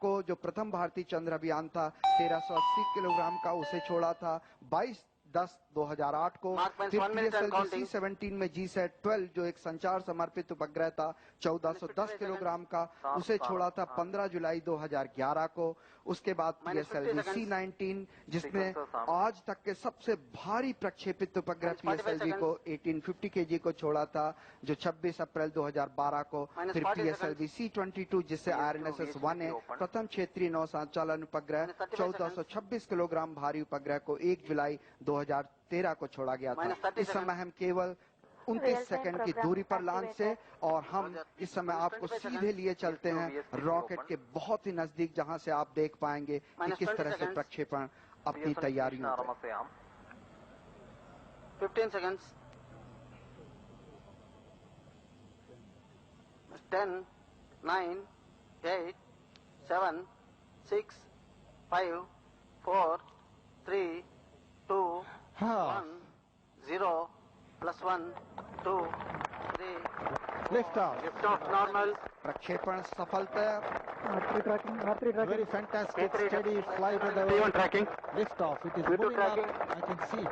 को जो प्रथम भारतीय चंद्र अभियान था 1380 किलोग्राम का, उसे छोड़ा था 22/10/2008 को। फिर PSLV C-17 में GSAT 12 जो एक संचार समर्पित उपग्रह था 1410 किलोग्राम का, उसे छोड़ा था 15 जुलाई 2011 को। उसके बाद PSLV C-19 जिसने आज तक के सबसे भारी प्रक्षेपित उपग्रह PSLV को 1850 kg को छोड़ा था जो 26 अप्रैल 2012 को। फिर PSLV C-22 जिससे IRNSS-1A प्रथम क्षेत्रीय नौ संचालन उपग्रह 1426 किलोग्राम भारी उपग्रह को 1 जुलाई 2013 को छोड़ा गया था। इस समय हम केवल 29 सेकंड की दूरी पर लॉन्च से, और हम इस समय आपको सीधे लिए चलते हैं रॉकेट के बहुत ही नजदीक, जहां से आप देख पाएंगे कि किस तरह से प्रक्षेपण अपनी तैयारियों पे। 15 seconds. 10, 9, 8, 7, 6, 5, 4, 3, 2, 1, 0, +1, 2, 3. Lift off. Lift off normal. प्रक्षेपण सफलता। Very fantastic, steady flight of the P1 tracking. lift off. It is P2 moving up. tracking. I can see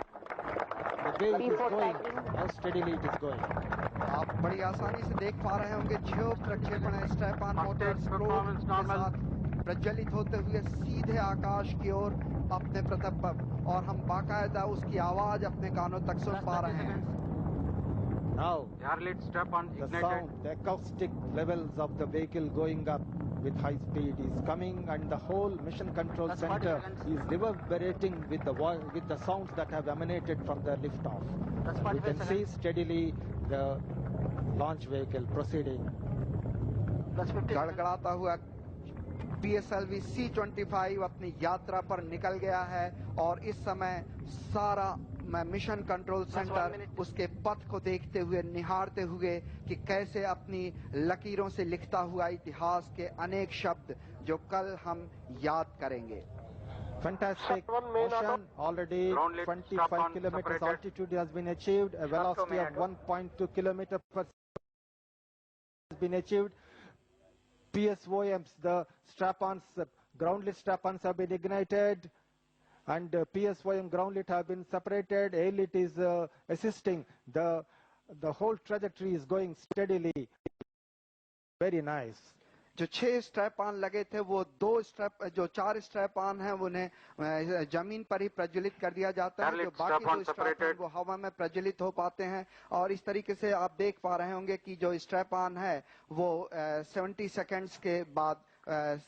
the way it is going, how steadily it is going. आप बड़ी आसानी से देख पा रहे होंगे 6 प्रक्षेपण स्ट्रैप-ऑन मोटर्स performance के normal. साथ प्रज्वलित होते हुए सीधे आकाश की ओर अपने प्रताप, और हम बाकायदा उसकी आवाज अपने कानों तक सुन पा रहे हैं। Now Airlit strap-on the ignited. sound, the acoustic levels of the vehicle going up with high speed is coming, and the whole mission control That's 40 center seconds. is reverberating with the sounds that have emanated from the liftoff. That's You 45 can see seconds. steadily the launch vehicle proceeding. Plus 50 seconds. गड़गड़ाता हुआ PSLV C-25 अपनी यात्रा पर निकल गया है, और इस समय सारा मिशन कंट्रोल सेंटर उसके पथ को देखते हुए, निहारते हुए कि कैसे अपनी लकीरों से लिखता हुआ इतिहास के अनेक शब्द जो कल हम याद करेंगे। Fantastic motion. Already 25 kilometers altitude has been achieved. A velocity of 1.2 kilometers per second has been achieved. PSOMs, the strap-ons, ground lit strap-ons have been ignited, and PSOM ground lit have been separated. A-lit is assisting. The whole trajectory is going steadily. Very nice. जो 6 strap on लगे थे वो 4 strap on हैं उन्हें जमीन पर ही प्रज्वलित कर दिया जाता है, जो बाकी 2 स्ट्रैप ऑन वो हवा में प्रज्वलित हो पाते हैं। और इस तरीके से आप देख पा रहे होंगे कि जो स्ट्रैप ऑन है वो 70 सेकंड्स के बाद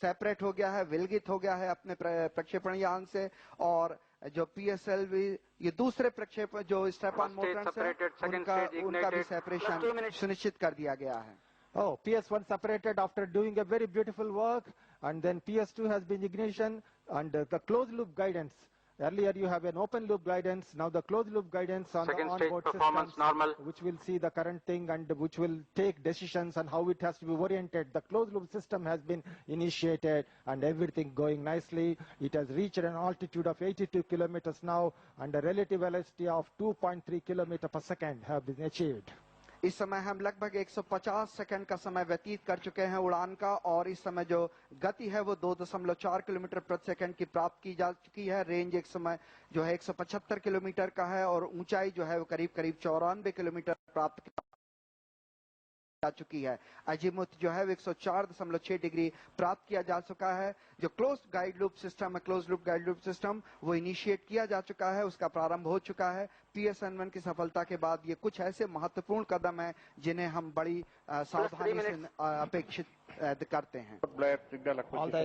सेपरेट हो गया है, विलगित हो गया है अपने प्रक्षेपण यान से। और जो PSLV ये दूसरे प्रक्षेपण जो स्ट्रैप ऑन मोटर्स हैं उनका भी सेपरेशन सुनिश्चित कर दिया गया है। Oh, PS1 separated after doing a very beautiful work, and then PS2 has been ignition, and the closed loop guidance. Earlier you have an open loop guidance, now the closed loop guidance on Second the stage onboard performance systems, normal. which will see the current thing and which will take decisions on how it has to be oriented. The closed loop system has been initiated and everything going nicely. It has reached an altitude of 82 kilometers now, and a relative velocity of 2.3 kilometers per second have been achieved. इस समय हम लगभग 150 second का समय व्यतीत कर चुके हैं उड़ान का, और इस समय जो गति है वो 2.4 किलोमीटर प्रति सेकंड की प्राप्त की जा चुकी है। रेंज एक समय जो है 175 किलोमीटर का है, और ऊंचाई जो है वो करीब 94 किलोमीटर प्राप्त जा चुकी है। अजीमुथ जो है 104.6 डिग्री प्राप्त किया जा चुका है। जो क्लोज्ड गाइड लूप सिस्टम है, closed loop guide loop system वो इनिशिएट किया जा चुका है, उसका प्रारंभ हो चुका है। PSN-1 की सफलता के बाद ये कुछ ऐसे महत्वपूर्ण कदम हैं जिन्हें हम बड़ी सावधानी से अपेक्षित करते हैं। All the